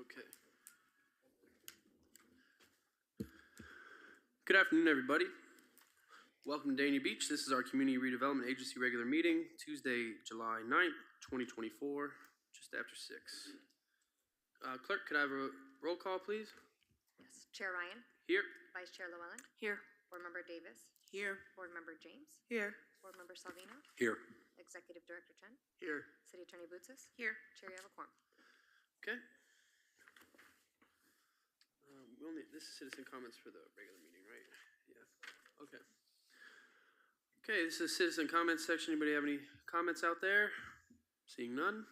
Okay. Good afternoon, everybody. Welcome to Dania Beach. This is our Community Redevelopment Agency regular meeting, Tuesday, July 9th, 2024, just after 6. Clerk, could I have a roll call, please? Yes. Chair Ryan? Here. Vice Chair Llewellyn? Here. Board Member Davis? Here. Board Member James? Here. Board Member Salvino? Here. Executive Director Chen? Here. City Attorney Bootsas? Here. Chair, you have a quorum. Okay. This is citizen comments for the regular meeting, right? Yeah. Okay. Okay, this is citizen comments section. Anybody have any comments out there? Seeing none.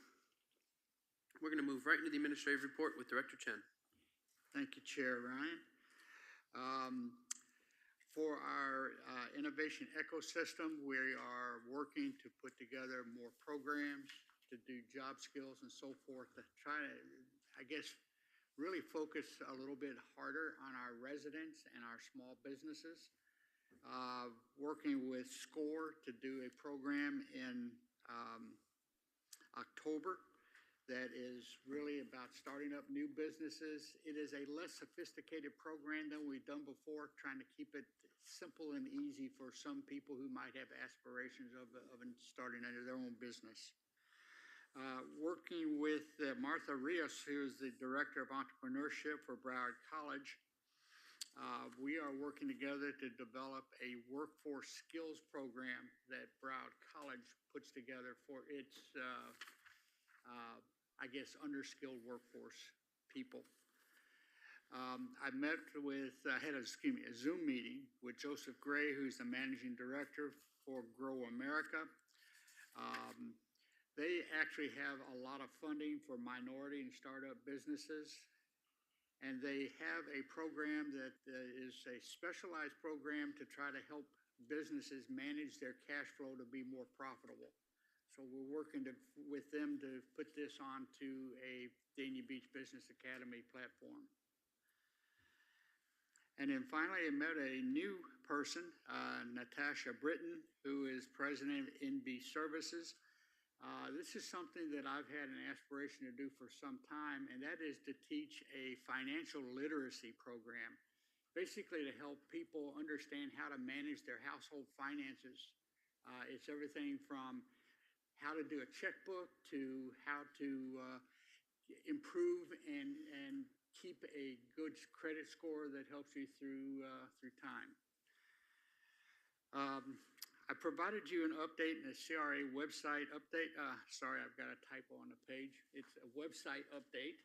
We're going to move right into the administrative report with Director Chen. Thank you, Chair Ryan. For our innovation ecosystem, we are working to put together more programs to do job skills and so forth to try to, I guess, really focus a little bit harder on our residents and our small businesses. Working with SCORE to do a program in October that is really about starting up new businesses. It is a less sophisticated program than we've done before, trying to keep it simple and easy for some people who might have aspirations of starting their own business. Working with Martha Rios, who is the Director of Entrepreneurship for Broward College, we are working together to develop a workforce skills program that Broward College puts together for its, I guess, underskilled workforce people. I met with, had a Zoom meeting with Joseph Gray, who's the Managing Director for Grow America. They actually have a lot of funding for minority and startup businesses. And they have a program that is a specialized program to try to help businesses manage their cash flow to be more profitable. So we're working with them to put this onto a Dania Beach Business Academy platform. And then finally, I met a new person, Natasha Britton, who is president of NB Services. This is something that I've had an aspiration to do for some time, and that is to teach a financial literacy program, basically to help people understand how to manage their household finances. It's everything from how to do a checkbook to how to improve and keep a good credit score that helps you through time. I provided you an update in the CRA website update. Sorry, I've got a typo on the page. It's a website update.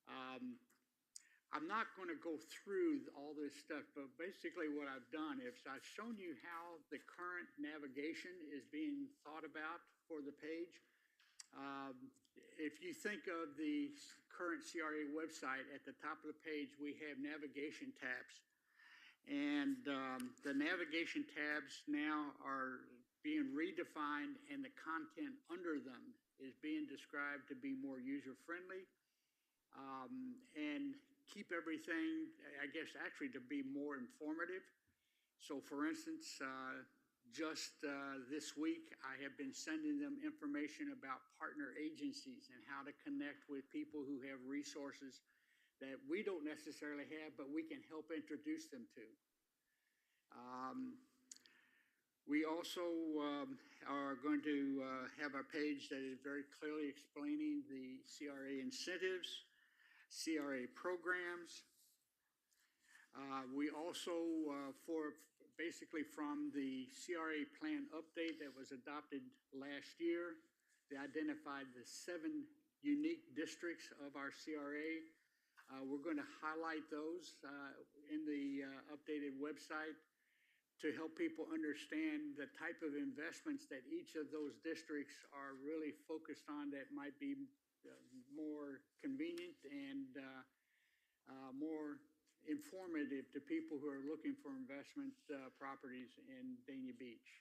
I'm not going to go through all this stuff, but basically what I've done is I've shown you how the current navigation is being thought about for the page. If you think of the current CRA website, at the top of the page, we have navigation tabs. And the navigation tabs now are being redefined, and the content under them is being described to be more user-friendly and keep everything, I guess, actually to be more informative. So, for instance, just this week, I have been sending them information about partner agencies and how to connect with people who have resources that we don't necessarily have, but we can help introduce them to. We also are going to have a page that is very clearly explaining the CRA incentives, CRA programs. We also, basically from the CRA plan update that was adopted last year, they identified the 7 unique districts of our CRA. We're going to highlight those in the updated website to help people understand the type of investments that each of those districts are really focused on that might be more convenient and more informative to people who are looking for investment properties in Dania Beach.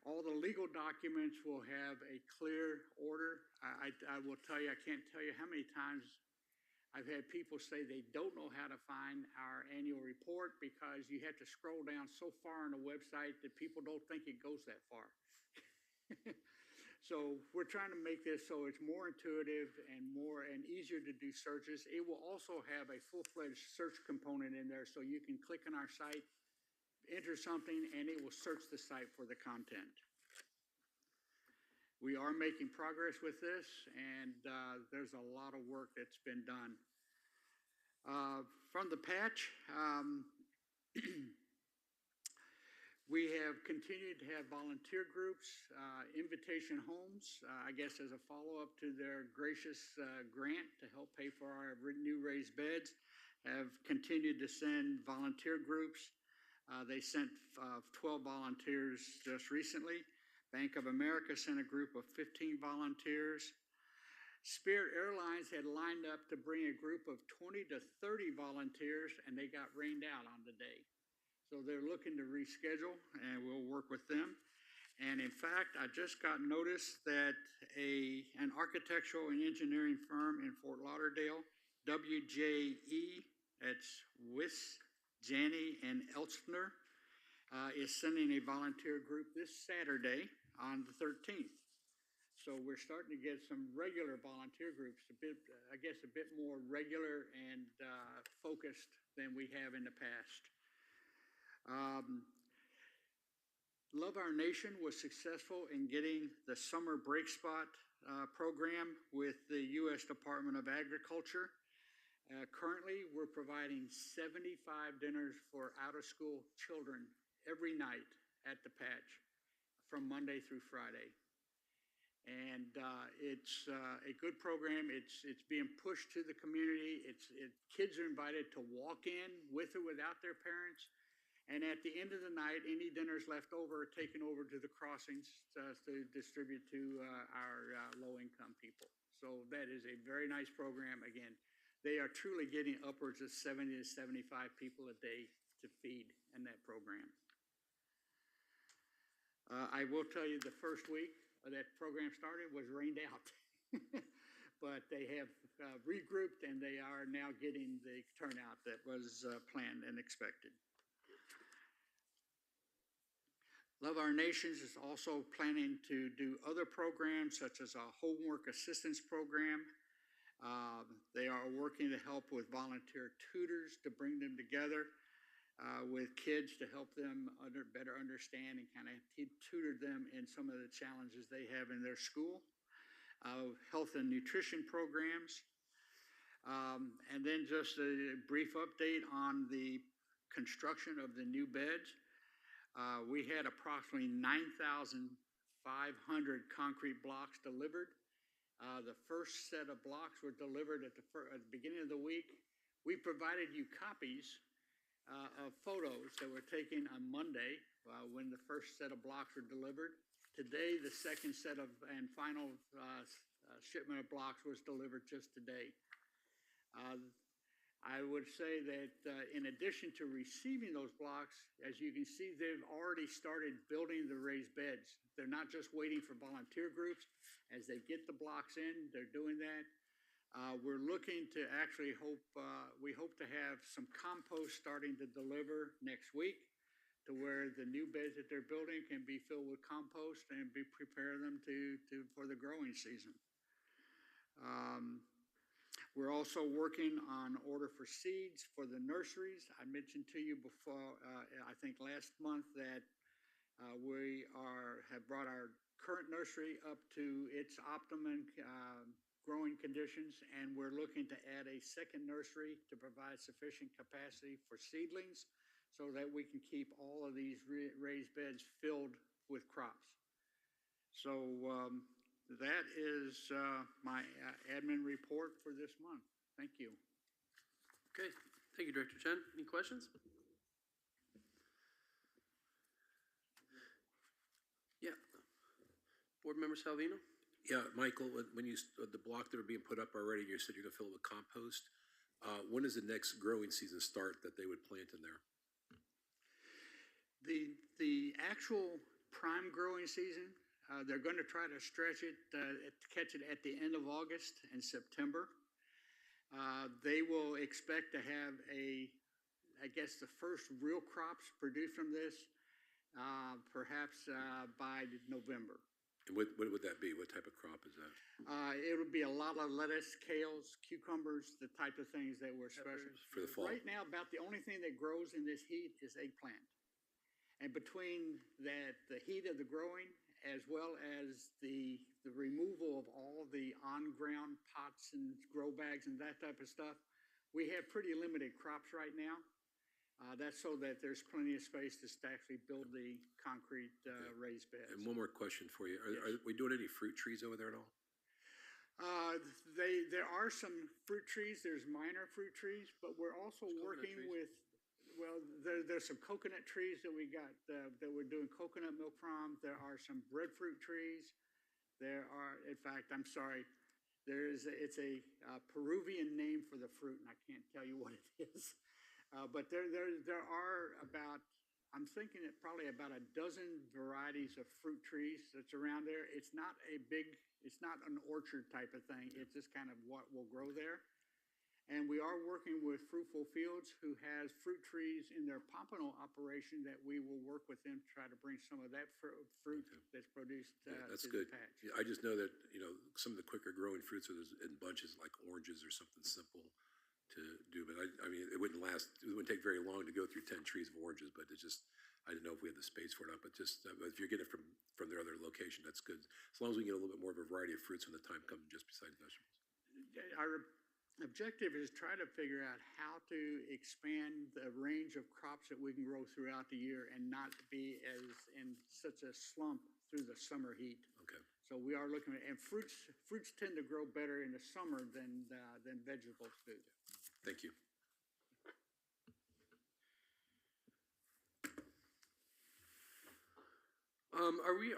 All the legal documents will have a clear order. I will tell you, I can't tell you how many times I've had people say they don't know how to find our annual report because you have to scroll down so far on the website that people don't think it goes that far. So we're trying to make this so it's more intuitive and easier to do searches. It will also have a full-fledged search component in there, so you can click on our site, enter something, and it will search the site for the content. We are making progress with this, and there's a lot of work that's been done. From the patch, we have continued to have volunteer groups, invitation homes, I guess as a follow-up to their gracious grant to help pay for our new raised beds, have continued to send volunteer groups. They sent 12 volunteers just recently. Bank of America sent a group of 15 volunteers. Spirit Airlines had lined up to bring a group of 20 to 30 volunteers, and they got rained out on the day. So they're looking to reschedule, and we'll work with them. And in fact, I just got notice that an architectural and engineering firm in Fort Lauderdale, WJE, that's Wiss, Janney, and Elstner, is sending a volunteer group this Saturday on the 13th. So we're starting to get some regular volunteer groups, a bit more regular and focused than we have in the past. Love Our Nation was successful in getting the summer break spot program with the U.S. Department of Agriculture. Currently, we're providing 75 dinners for out-of-school children every night at the patch from Monday through Friday. And it's a good program. It's being pushed to the community. Kids are invited to walk in with or without their parents. And at the end of the night, any dinners left over are taken over to the crossings to distribute to our low-income people. So that is a very nice program. Again, they are truly getting upwards of 70 to 75 people a day to feed in that program. I will tell you the first week that program started was rained out. But they have regrouped, and they are now getting the turnout that was planned and expected. Love Our Nations is also planning to do other programs such as a homework assistance program. They are working to help with volunteer tutors to bring them together with kids to help them better understand and kind of tutor them in some of the challenges they have in their school. Health and nutrition programs. And then just a brief update on the construction of the new beds. We had approximately 9,500 concrete blocks delivered. The first set of blocks were delivered at the beginning of the week. We provided you copies of photos that were taken on Monday when the first set of blocks were delivered. Today, the second set of and final shipment of blocks was delivered just today. I would say that in addition to receiving those blocks, as you can see, they've already started building the raised beds. They're not just waiting for volunteer groups. As they get the blocks in, they're doing that. We're looking to actually we hope to have some compost starting to deliver next week to where the new beds that they're building can be filled with compost and prepare them for the growing season. We're also working on order for seeds for the nurseries. I mentioned to you before, I think last month, that we have brought our current nursery up to its optimum growing conditions, and we're looking to add a second nursery to provide sufficient capacity for seedlings so that we can keep all of these raised beds filled with crops. So that is my admin report for this month. Thank you. Okay, thank you, Director Chen. Any questions? Yeah. Board Member Salvino? Yeah, Michael, when you, the block that are being put up already, you said you're gonna fill it with compost. When does the next growing season start that they would plant in there? The actual prime growing season, they're going to try to stretch it, catch it at the end of August and September. They will expect to have I guess the first real crops produced from this perhaps by November. And what would that be? What type of crop is that? It would be a lot of lettuce, kales, cucumbers, the type of things that were special. Peppers. For the fall? Right now, about the only thing that grows in this heat is eggplant. And between that, the heat of the growing, as well as the removal of all the on-ground pots and grow bags and that type of stuff, we have pretty limited crops right now. That's so that there's plenty of space to actually build the concrete raised beds. And one more question for you. Are Yes. we doing any fruit trees over there at all? There are some fruit trees, there's minor fruit trees, but we're also There's coconut working trees. with, well, there's some coconut trees that we got, that we're doing coconut milk from. There are some breadfruit trees. There are, in fact, I'm sorry, it's a Peruvian name for the fruit, and I can't tell you what it is. But there are about, I'm thinking it probably about a dozen varieties of fruit trees that's around there. It's not an orchard type of thing. It's just kind of what will grow there. And we are working with Fruitful Fields, who has fruit trees in their Pompano operation that we will work with them to try to bring some of that fruit Okay. that's produced Yeah, that's to the good. patch. Yeah, I just know that, some of the quicker growing fruits are in bunches like oranges or something simple to do, but I mean, it wouldn't take very long to go through 10 trees of oranges, but it's just, I didn't know if we had the space for it or not, but just, if you're getting it from their other location, that's good. As long as we can get a little bit more of a variety of fruits when the time comes, just besides vegetables. Our objective is try to figure out how to expand the range of crops that we can grow throughout the year and not be as in such a slump through the summer heat. Okay, So we are looking at, and fruits tend to grow better in the summer than vegetables do. thank you. Are we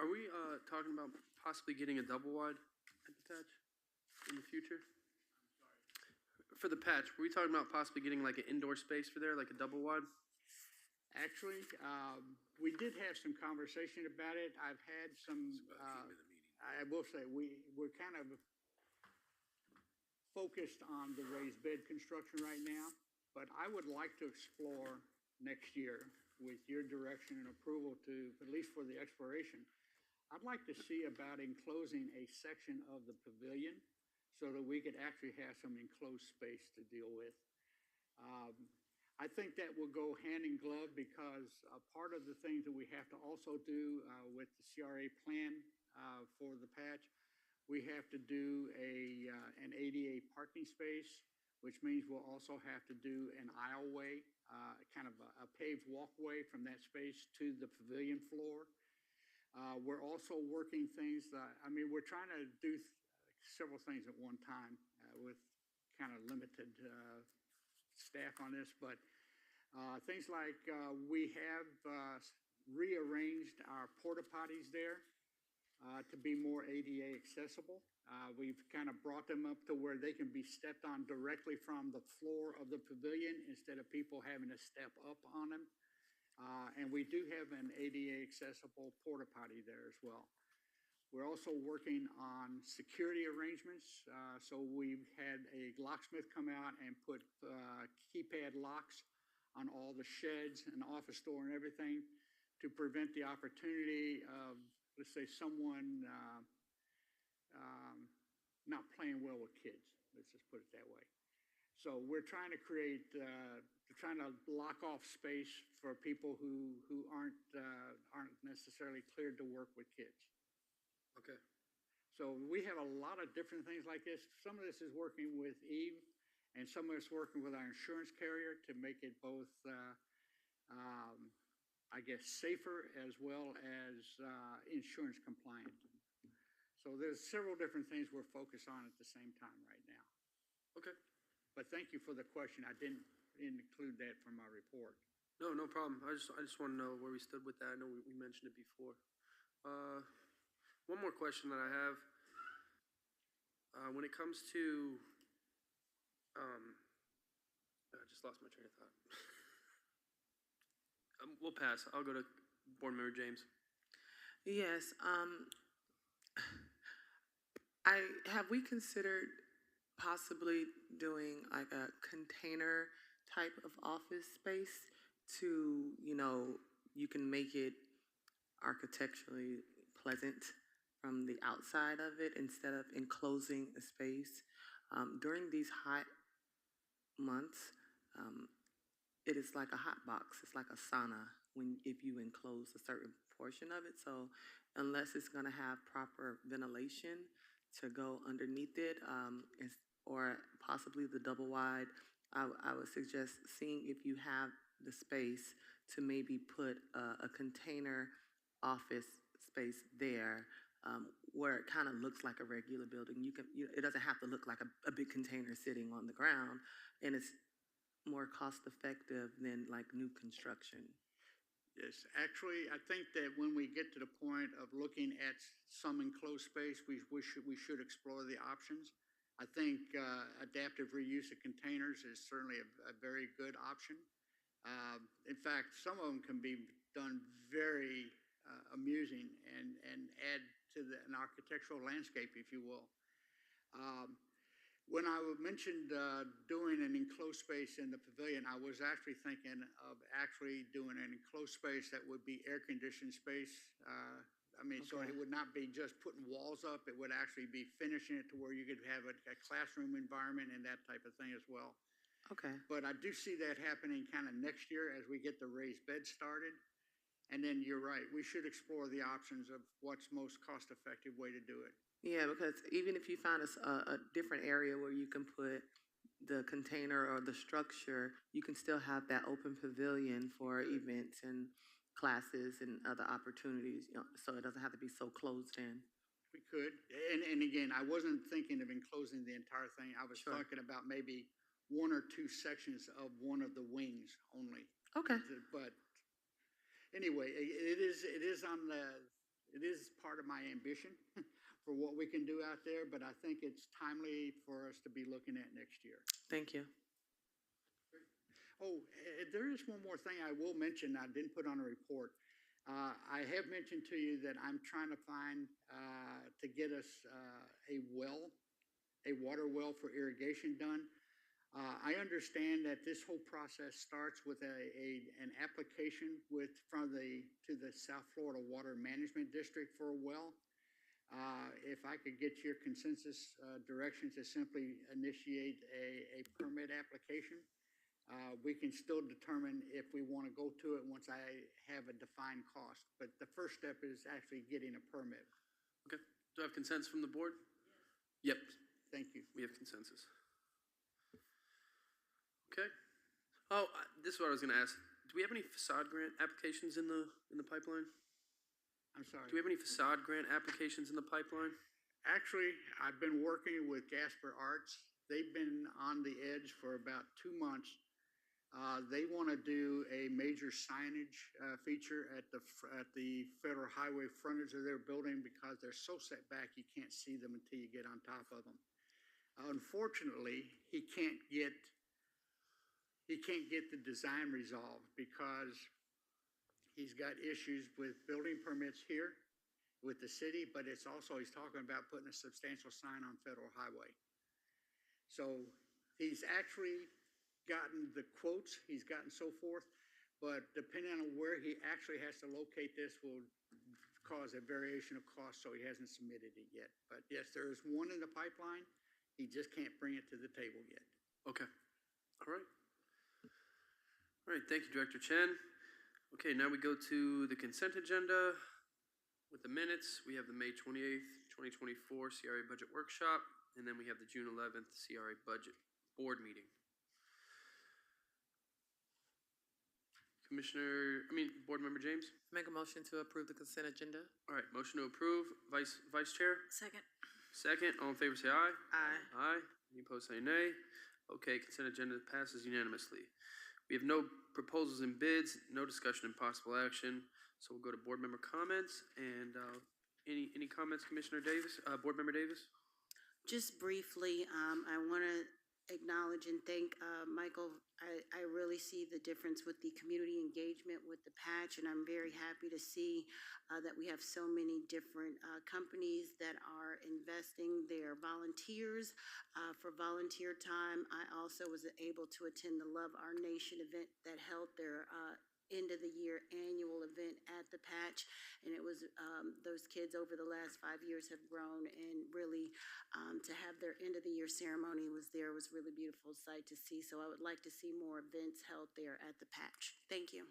talking about possibly getting a double wide at the patch in the future? For the patch, were we talking about possibly getting like an indoor space for there, like a double wide? Actually, we did have some conversation about it. I've had some, It's about a 8-minute meeting. I will say, we're kind of focused on the raised bed construction right now, but I would like to explore next year with your direction and approval to, at least for the exploration, I'd like to see about enclosing a section of the pavilion so that we could actually have some enclosed space to deal with. I think that will go hand in glove because part of the things that we have to also do with the CRA plan for the patch, we have to do an ADA parking space, which means we'll also have to do an aisleway, kind of a paved walkway from that space to the pavilion floor. We're also working things, we're trying to do several things at one time with kind of limited staff on this, but things like we have rearranged our porta potties there to be more ADA accessible. We've kind of brought them up to where they can be stepped on directly from the floor of the pavilion instead of people having to step up on them. And we do have an ADA accessible porta potty there as well. We're also working on security arrangements. So we've had a locksmith come out and put keypad locks on all the sheds and office door and everything to prevent the opportunity of, let's say, someone not playing well with kids. Let's just put it that way. So we're trying to trying to lock off space for people who aren't necessarily cleared to work with kids. Okay. So we have a lot of different things like this. Some of this is working with Eve, and some of it's working with our insurance carrier to make it both, safer as well as insurance compliant. So there's several different things we're focused on at the same time right now. Okay. But thank you for the question. I didn't include that from my report. No problem. I just want to know where we stood with that. I know we mentioned it before. One more question that I have. When it comes to, I just lost my train of thought. We'll pass. I'll go to Board Member James. Yes, have we considered possibly doing like a container type of office space to, you can make it architecturally pleasant from the outside of it instead of enclosing a space. During these hot months, it is like a hot box. It's like a sauna when if you enclose a certain portion of it. So unless it's going to have proper ventilation to go underneath it, or possibly the double wide, I would suggest seeing if you have the space to maybe put a container office space there. Where it kind of looks like a regular building, it doesn't have to look like a big container sitting on the ground, and it's more cost effective than like new construction. Yes, actually, I think that when we get to the point of looking at some enclosed space, we should explore the options. I think adaptive reuse of containers is certainly a very good option. In fact, some of them can be done very amusing and add to an architectural landscape, if you will. When I mentioned doing an enclosed space in the pavilion, I was actually thinking of actually doing an enclosed space that would be air-conditioned space. So it would not be just putting walls up. It would actually be finishing it to where you could have a classroom environment and that type of thing as well. Okay. But I do see that happening kind of next year as we get the raised beds started. And then you're right, we should explore the options of what's most cost-effective way to do it. Yeah, because even if you find a different area where you can put the container or the structure, you can still have that open pavilion for events and classes and other opportunities, so it doesn't have to be so closed in. We could, and again, I wasn't thinking of enclosing the entire thing. I was Sure. talking about maybe one or two sections of one of the wings only. Okay. But anyway, it is part of my ambition for what we can do out there, but I think it's timely for us to be looking at next year. Thank you. Oh, there is one more thing I will mention I didn't put on a report. I have mentioned to you that I'm trying to find to get us a water well for irrigation done. I understand that this whole process starts with an application to the South Florida Water Management District for a well. If I could get your consensus direction to simply initiate a permit application, we can still determine if we want to go to it once I have a defined cost. But the first step is actually getting a permit. Okay. Do I have consensus from the board? Yep, Thank you. we have consensus. Okay. Oh, this is what I was going to ask. Do we have any facade grant applications in the pipeline? I'm sorry. Do we have any facade grant applications in the pipeline? Actually, I've been working with Gasper Arts. They've been on the edge for about 2 months. They want to do a major signage feature at the federal highway frontage of their building because they're so set back you can't see them until you get on top of them. Unfortunately, he can't get the design resolved because he's got issues with building permits here with the city, but he's talking about putting a substantial sign on federal highway. So he's actually gotten the quotes, he's gotten so forth, but depending on where he actually has to locate this will cause a variation of cost, so he hasn't submitted it yet. But yes, there is one in the pipeline. He just can't bring it to the table yet. Okay. All right. All right, thank you, Director Chen. Okay, now we go to the consent agenda. With the minutes, we have the May 28th, 2024 CRA Budget Workshop, and then we have the June 11th CRA Budget Board Meeting. Board Member James? Make a motion to approve the consent agenda. All right, motion to approve. Vice Chair? Second. Second, all in favor say aye. Aye. Aye. Any opposed say nay. Okay, consent agenda passes unanimously. We have no proposals and bids, no discussion and possible action. So we'll go to board member comments and any comments, Commissioner Davis, Board Member Davis? Just briefly, I want to acknowledge and thank Michael. I really see the difference with the community engagement with the patch, and I'm very happy to see that we have so many different companies that are investing their volunteers for volunteer time. I also was able to attend the Love Our Nation event that held their end of the year annual event at the Patch. And it was, those kids over the last 5 years have grown, and really to have their end of the year ceremony was really beautiful sight to see. So I would like to see more events held there at the Patch. Thank you.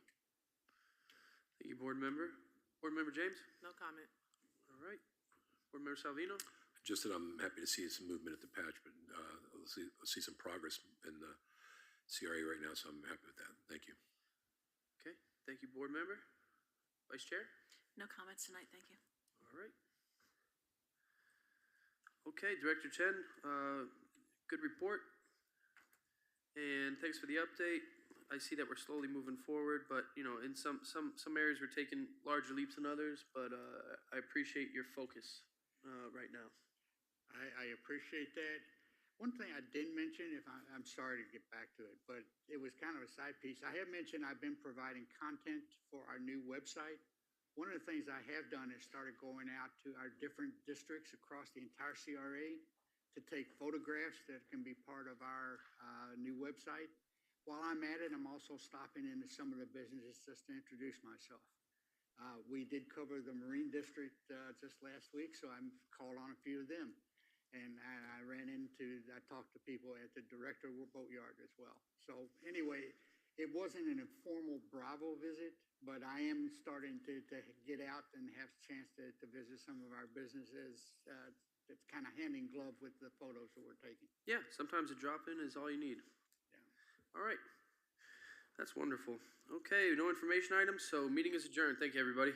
Thank you, Board Member. Board Member James? No comment. All right. Board Member Salvino? Just that I'm happy to see some movement at the Patch, but let's see some progress in the CRA right now, so I'm happy with that. Thank you. Okay, thank you, Board Member. Vice Chair? No comments tonight, thank you. All right. Okay, Director Chen, good report. And thanks for the update. I see that we're slowly moving forward, but, you know, in some areas we're taking larger leaps than others, but I appreciate your focus right now. I appreciate that. One thing I didn't mention, I'm sorry to get back to it, but it was kind of a side piece. I have mentioned I've been providing content for our new website. One of the things I have done is started going out to our different districts across the entire CRA to take photographs that can be part of our new website. While I'm at it, I'm also stopping into some of the businesses just to introduce myself. We did cover the Marine District just last week, so I'm called on a few of them. And I talked to people at the Director Boatyard as well. So anyway, it wasn't an informal Bravo visit, but I am starting to get out and have a chance to visit some of our businesses. It's kind of hand in glove with the photos that we're taking. Yeah, sometimes a drop-in is all you need. Yeah. All right. That's wonderful. Okay, no information items, so meeting is adjourned. Thank you, everybody.